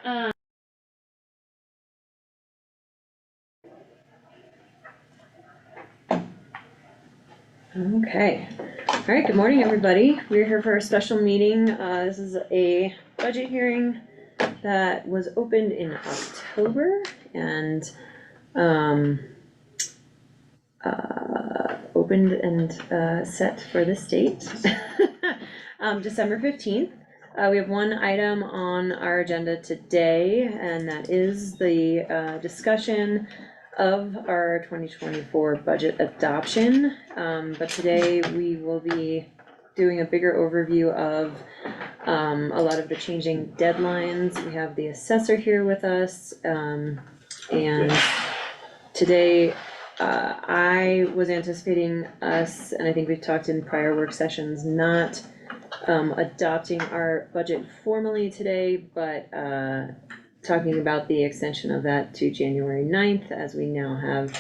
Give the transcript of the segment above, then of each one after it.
Okay. All right, good morning, everybody. We're here for a special meeting. This is a budget hearing that was opened in October and opened and set for this date, December 15th. We have one item on our agenda today, and that is the discussion of our 2024 budget adoption. But today we will be doing a bigger overview of a lot of the changing deadlines. We have the assessor here with us, and today I was anticipating us, and I think we've talked in prior work sessions, not adopting our budget formally today, but talking about the extension of that to January 9th, as we now have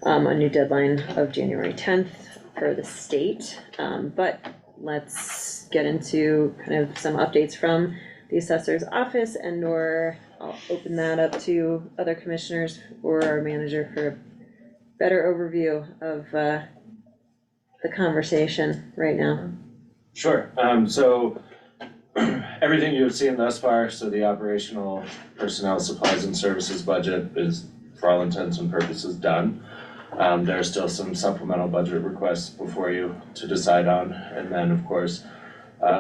a new deadline of January 10th for the state. But let's get into kind of some updates from the assessor's office, and/or I'll open that up to other commissioners or our manager for a better overview of the conversation right now. Sure. So everything you've seen thus far, so the operational personnel supplies and services budget is, for all intents and purposes, done. There are still some supplemental budget requests before you to decide on, and then of course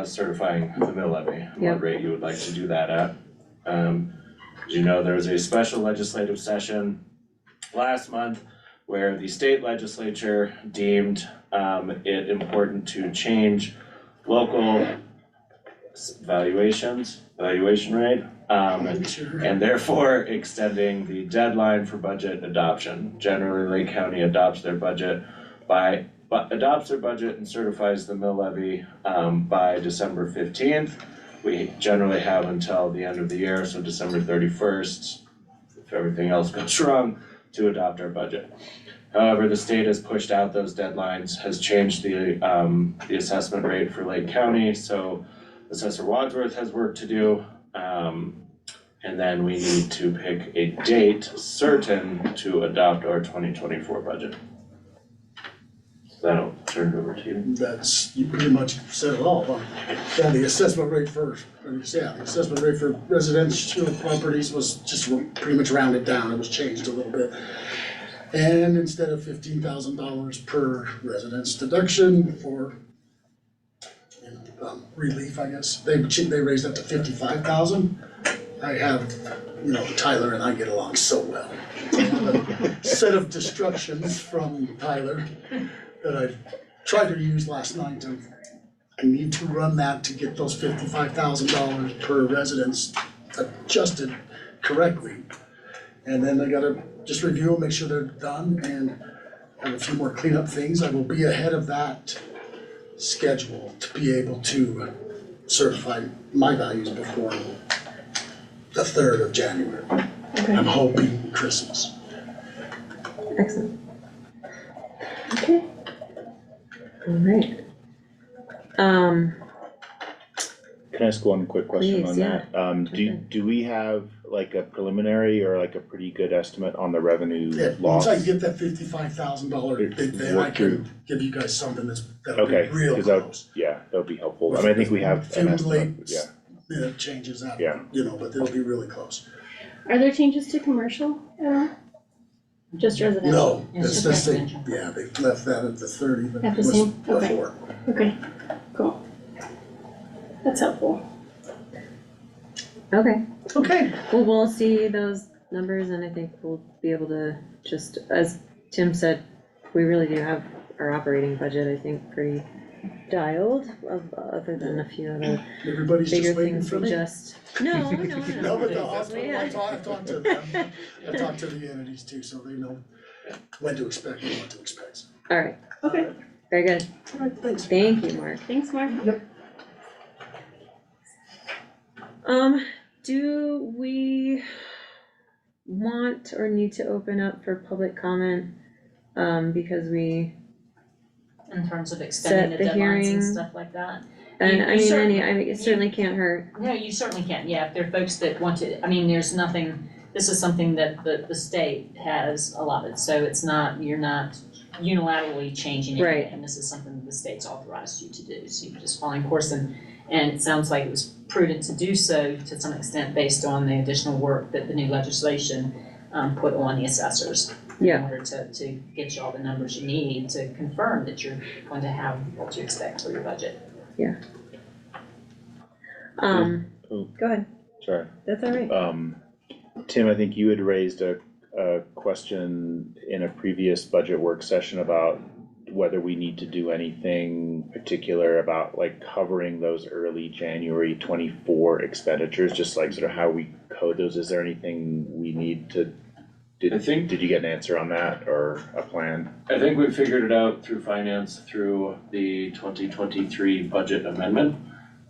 certifying the mill levy, what rate you would like to do that at. As you know, there was a special legislative session last month where the state legislature deemed it important to change local valuation rate, and therefore extending the deadline for budget adoption. Generally, Lake County adopts their budget and certifies the mill levy by December 15th. We generally have until the end of the year, so December 31st, if everything else goes wrong, to adopt our budget. However, the state has pushed out those deadlines, has changed the assessment rate for Lake County, so Assessor Wadsworth has work to do, and then we need to pick a date certain to adopt our 2024 budget. So that'll turn it over to you. You pretty much said it all, huh? Yeah, the assessment rate for residential properties was just pretty much rounded down. It was changed a little bit. And instead of $15,000 per residence deduction for relief, I guess, they raised that to $55,000. I have, Tyler and I get along so well. A set of instructions from Tyler that I tried to use last night. I need to run that to get those $55,000 per residence adjusted correctly. And then I gotta just review them, make sure they're done, and have a few more cleanup things. I will be ahead of that schedule to be able to certify my values before the 3rd of January. Okay. I'm hoping Christmas. Excellent. Okay. All right. Can I ask one quick question Please, on that? Do we have like a preliminary or like a pretty good estimate on the revenue Once loss? I get that $55,000 bid, then I can give you guys something that'll be Okay, real close. that would be helpful. I mean, I think we have an estimate, yeah. Changes that, Yeah. but it'll be really close. Are there changes to commercial at all? Just residential? No, that's the same, yeah, they left that at the 30, but At it the was same? Okay. before. Okay, cool. That's helpful. Okay. Okay. Well, we'll see those numbers, and I think we'll be able to just, as Tim said, we really do have our operating budget, I think, pretty dialed, other than a few other Everybody's bigger just waiting things for we me. just, no. No, but the hospital, Yeah. I've talked to them, I've talked to the entities too, so they know when to expect and what to expect. All right, Okay, very good. All right, thanks. Thank you, Mark. thanks, Mark. Do we want or need to open up for public comment? Because we In terms of extending Set the the deadlines hearing. and stuff like that. And You I mean, certainly- it certainly can't hurt. No, you certainly can, yeah, if there are folks that want to, I mean, there's nothing, this is something that the state has allotted, so it's not, you're not unilaterally changing Right. anything, and this is something that the state's authorized you to do, so you're just following course, and it sounds like it was prudent to do so to some extent based on the additional work that the new legislation put on the assessors. Yeah. In order to get you all the numbers you need to confirm that you're going to have what you expect for your budget. Oh. Go ahead, Sorry. that's all right. Tim, I think you had raised a question in a previous budget work session about whether we need to do anything particular about like covering those early January 24 expenditures, just like sort of how we code those. Is there anything we need to? I think- Did you get an answer on that or a plan? I think we figured it out through finance, through the 2023 budget amendment.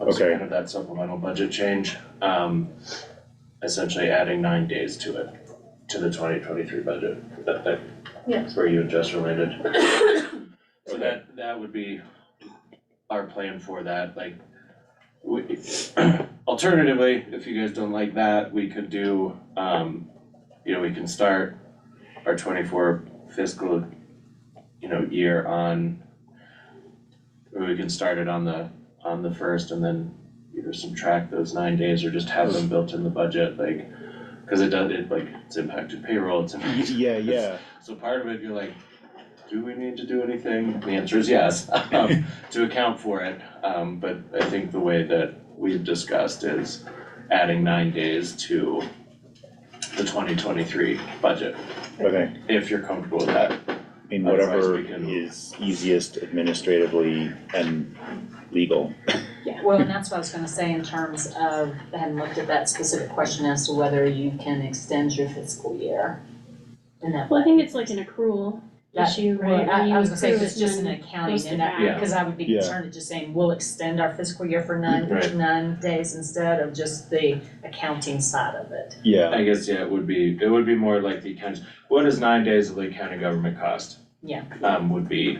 Okay. Kind of that supplemental budget change, essentially adding 9 days to it, to the 2023 budget. That's where you had just related. So that would be our plan for that, like, alternatively, if you guys don't like that, we could do, we can start our 24 fiscal, year on, or we can start it on the first and then either subtract those 9 days or just have them built in the budget, like, cause it's impacted payroll, it's impacted. Yeah. So part of it, you're like, do we need to do anything? The answer is yes, to account for it. But I think the way that we've discussed is adding 9 days to the 2023 budget, Okay. if you're comfortable with that. I mean, Otherwise, whatever we can- is easiest administratively and legal. Well, and that's what I was gonna say in terms of, I hadn't looked at that specific question as to whether you can extend your fiscal year in that Well, I way. think it's like an accrual issue, right? Well, Where you I was gonna say, if accrue it's it just an and then accounting, post it and that, back. Yeah. because I would be Yeah. concerned at just saying, we'll extend our fiscal year for nine Right. days instead of just the accounting side of it. Yeah. I guess, yeah, it would be more like the accounting, what does 9 days of the county government cost? Yeah. Would be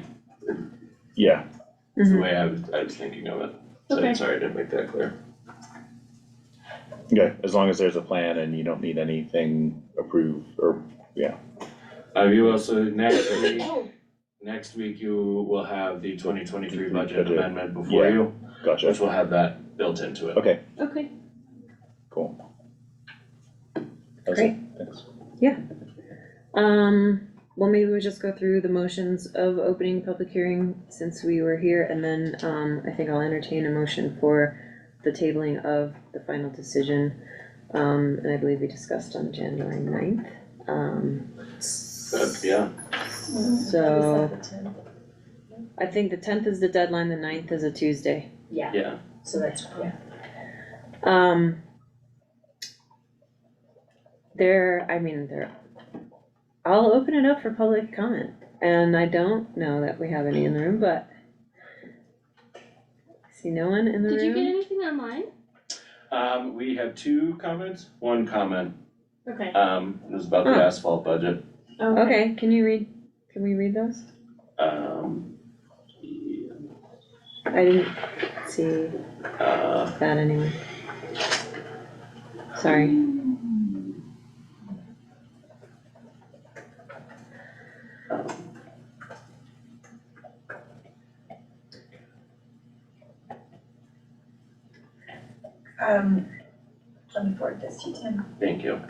Yeah. the Mhm. way I was thinking of it. So Okay. sorry, I didn't make that clear. Okay, as long as there's a plan and you don't need anything approved or, You also, Oh, next week you will have the 2023 budget Budget. amendment before Yeah. you, gotcha. which will have that built into it. Okay, Okay, cool. That's Great. it. Thanks. Well, maybe we'll just go through the motions of opening public hearing since we were here, and then, I think I'll entertain a motion for the tabling of the final decision. And I believe we discussed on January 9th. But, yeah, So, I think the 10th is the deadline, the 9th is a Tuesday. yeah, so that's, yeah. I'll open it up for public comment, and I don't know that we have any in the room, but I see no one in the room. did you get anything online? we have 2 comments, 1 comment, Okay. it was about the Oh. asphalt budget. Okay, can we read those? Yeah, I didn't see that anyway. Sorry. Let me forward this to you, Tim. thank you.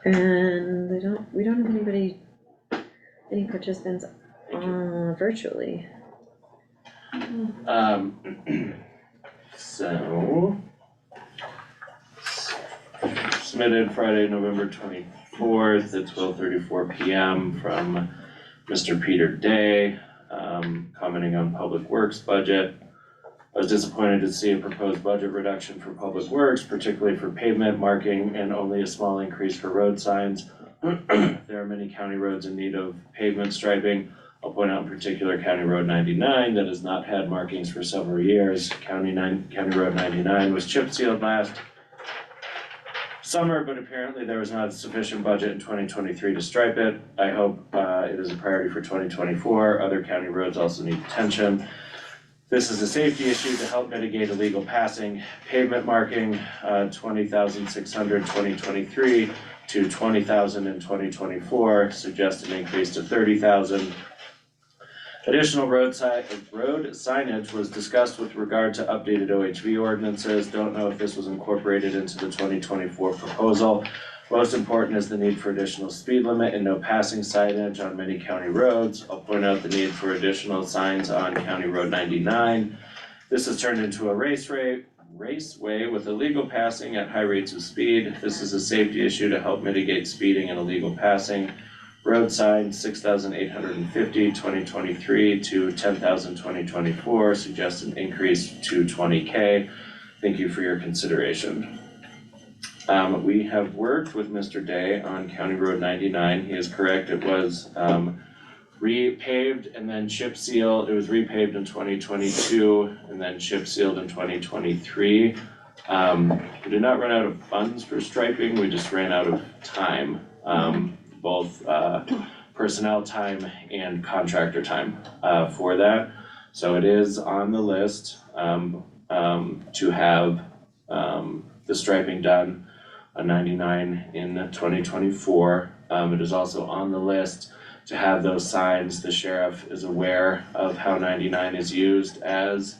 And we don't have any participants virtually. So. Submitted Friday, November 24th at 12:34 PM from Mr. Peter Day, commenting on Public Works budget. I was disappointed to see a proposed budget reduction for Public Works, particularly for pavement marking and only a small increase for road signs. There are many county roads in need of pavement striping. I'll point out in particular County Road 99 that has not had markings for several years. County Road 99 was chip sealed last summer, but apparently there was not a sufficient budget in 2023 to stripe it. I hope it is a priority for 2024. Other county roads also need attention. This is a safety issue to help mitigate illegal passing. Pavement marking, 20,600 2023 to 20,000 in 2024, suggest an increase to 30,000. Additional road signage was discussed with regard to updated OHV ordinances. Don't know if this was incorporated into the 2024 proposal. Most important is the need for additional speed limit and no passing signage on many county roads. I'll point out the need for additional signs on County Road 99. This has turned into a raceway with illegal passing at high rates of speed. This is a safety issue to help mitigate speeding and illegal passing. Road sign 6,850 2023 to 10,000 2024, suggest an increase to 20K. Thank you for your consideration. We have worked with Mr. Day on County Road 99. He is correct, it was repaved and then chip seal. It was repaved in 2022 and then chip sealed in 2023. We did not run out of funds for striping, we just ran out of time. Both personnel time and contractor time for that. So it is on the list to have the striping done on 99 in 2024. It is also on the list to have those signs. The sheriff is aware of how 99 is used as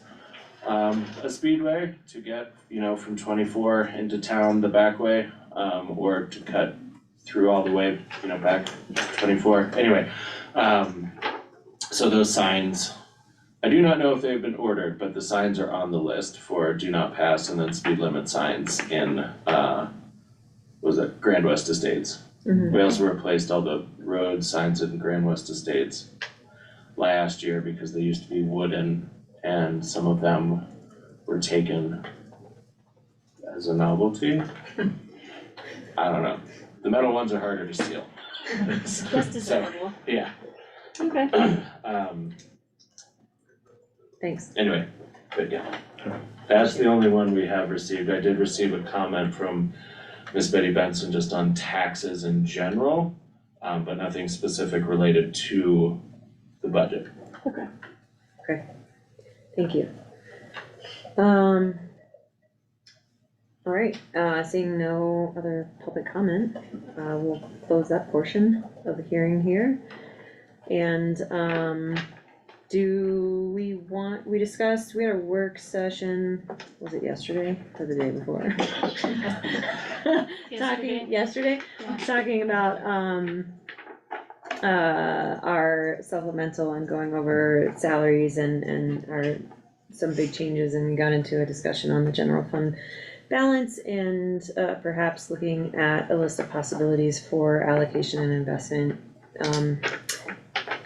a speedway to get, from 24 into town the back way, or to cut through all the way, back 24. Anyway, so those signs, I do not know if they've been ordered, but the signs are on the list for do not pass and then speed limit signs in, Grand West Estates. Mhm. We also replaced all the road signs in Grand West Estates last year because they used to be wooden and some of them were taken as a novelty. I don't know. The metal ones are harder to steal. Just desirable. Yeah. Okay. Thanks. Anyway, but yeah, that's the only one we have received. I did receive a comment from Miss Betty Benson just on taxes in general, but nothing specific related to the budget. Thank you. All right, seeing no other public comment, we'll close that portion of the hearing here. And, we discussed, we had a work session, was it yesterday or the day before? Yesterday, Yeah. talking about, our supplemental and going over salaries and some big changes, and we got into a discussion on the general fund balance and perhaps looking at a list of possibilities for allocation and investment.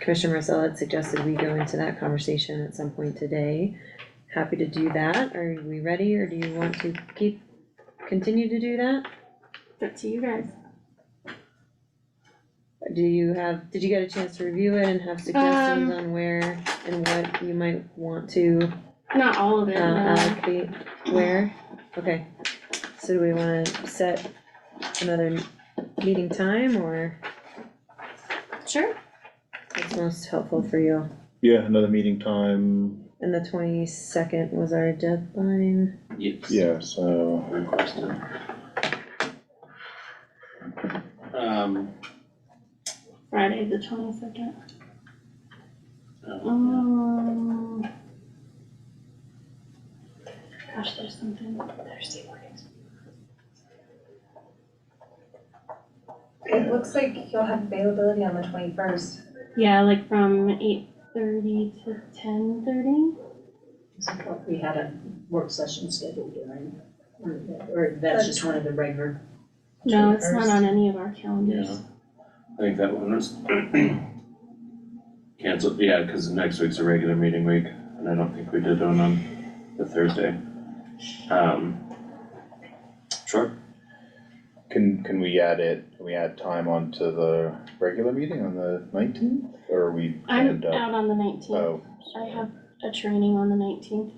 Commissioner Marcel had suggested we go into that conversation at some point today. Happy to do that. Are we ready, or do you want to continue to do that? It's up to you guys. Did you get a chance to review it and have suggestions on where and what you might want to Not all of it, no. allocate where? Okay, so do we wanna set another meeting time, or Sure. what's most helpful for you? Yeah, another meeting time, And the 22nd was our deadline. Yes. yeah, so, Good question. Friday, the 22nd. Gosh, there's something Thursday mornings. It looks like you'll have availability on the 21st. Yeah, like from 8:30 to 10:30. We had a work session scheduled during, or that's just one of the regular. No, it's not 21st. on any of our calendars. I think that one was canceled, yeah, cause next week's a regular meeting week, and I don't think we did one on the Thursday. Sure. can we add time onto the regular meeting on the 19th, or are we I'm planned up? out on the 19th. Oh, I have a training on the 19th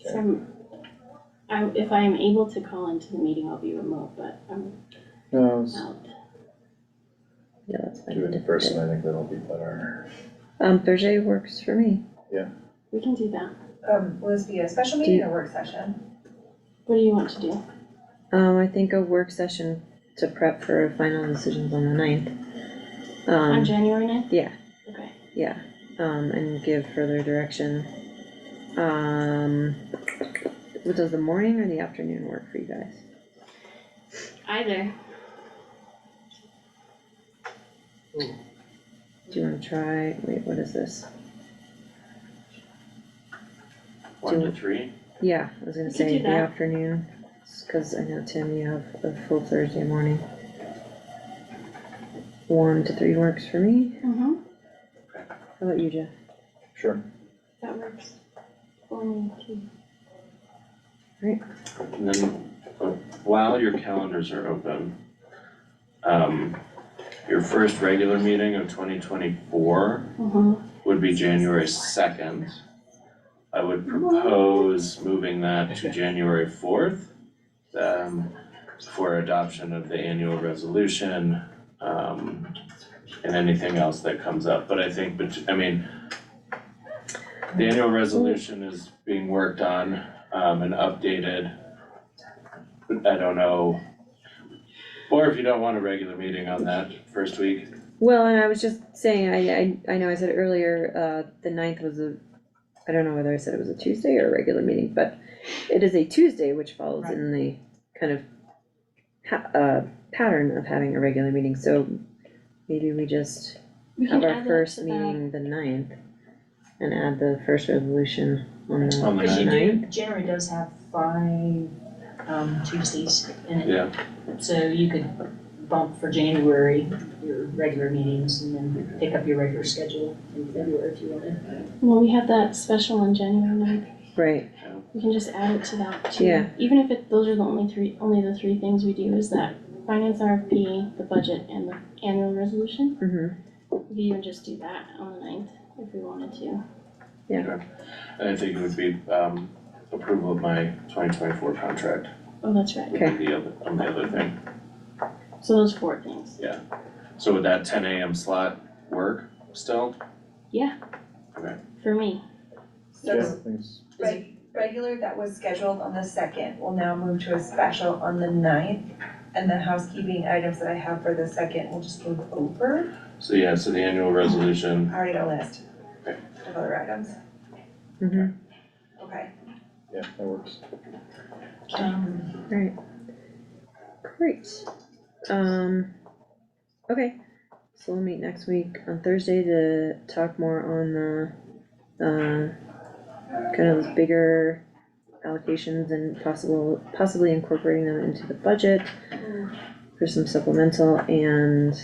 Okay. from if I am able to call into the meeting, I'll be remote, but I'm No, out. Yeah, that's fine. do it in person, I think that'll be better. Thursday works for me. We can do that. Will this be a special meeting or work session? What do you want to do? I think a work session to prep for final decisions on the 9th. On January 9th? yeah. Okay. Yeah, and give further direction. Does the morning or the afternoon work for you guys? Either. Do you wanna try, wait, what is this? 1 to 3? Yeah, I was gonna We could say do the that. afternoon, cause I know Tim, you have a full Thursday morning. 1 to 3 works for me, Mm-hmm, how about you, Jeff? Sure. that works. For me too. And then, while your calendars are open, your first regular meeting of 2024 Mm-hmm. would be January 2nd. I would propose moving that to January 4th, for adoption of the annual resolution, and anything else that comes up, but I think, the annual resolution is being worked on, and updated. I don't know, or if you don't want a regular meeting on that first week, Well, and I was just saying, I know I said earlier, the 9th was I don't know whether I said it was a Tuesday or a regular meeting, but it is a Tuesday, which falls in the kind of pattern of having a regular meeting, so maybe we just We have can our add first that to that. meeting the 9th and add the first resolution on the On the Cause you do, 9th. January does have 5, Tuesdays in it, yeah, so you could bump for January, your regular meetings, and then pick up your regular schedule in February if you wanted. Well, we have that special on January 9th. Right, We can just add it to that too. Yeah. Even if those are the only the three things we do is that finance RFP, the budget, and the annual resolution. mm-hmm, We could even just do that on the 9th if we wanted to. and I think it would be, approval of my 2024 contract, Oh, that's right. Okay. would be on the other thing. So those 4 things. So would that 10 AM slot work still? For me. So Thanks. regular that was scheduled on the 2nd will now move to a special on the 9th. And the housekeeping items that I have for the 2nd will just move over. So the annual resolution, I already got a list Okay. of other items. mm-hmm, Okay. Yeah, that works. right. Great. Okay, so we'll meet next week on Thursday to talk more on the, kind of those bigger allocations and possibly incorporating them into the budget for some supplemental, and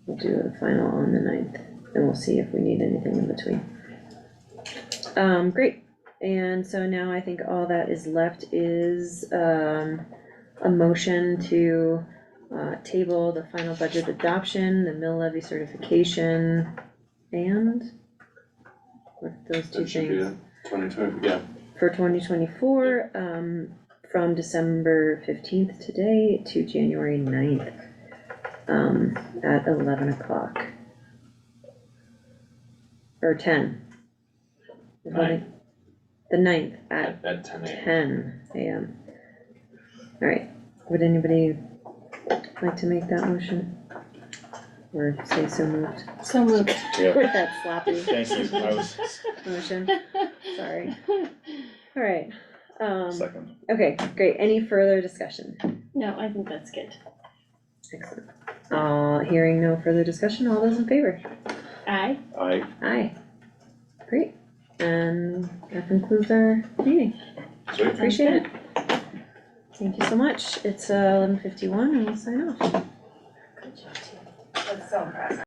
we'll do a final on the 9th, and we'll see if we need anything in between. Great, and so now I think all that is left is, a motion to, table the final budget adoption, the mill levy certification, and what those two that should be things? it, 2020, yeah. For 2024, from December 15th today to January 9th, at 11 o'clock. Or 10. The voting- The 9th at At 10 AM. 10 AM. Alright, would anybody like to make that motion? Or say so moved? So moved. Yeah, With that sloppy thank you, I was motion, sorry. Alright, second. okay, great, any further discussion? No, I think that's good. Excellent. Hearing no further discussion, all those in favor? Aye. Aye. Great, and that concludes our meeting, Sweet. appreciate it. Thank you so much, it's 11:51 and we'll sign off. That's so impressive.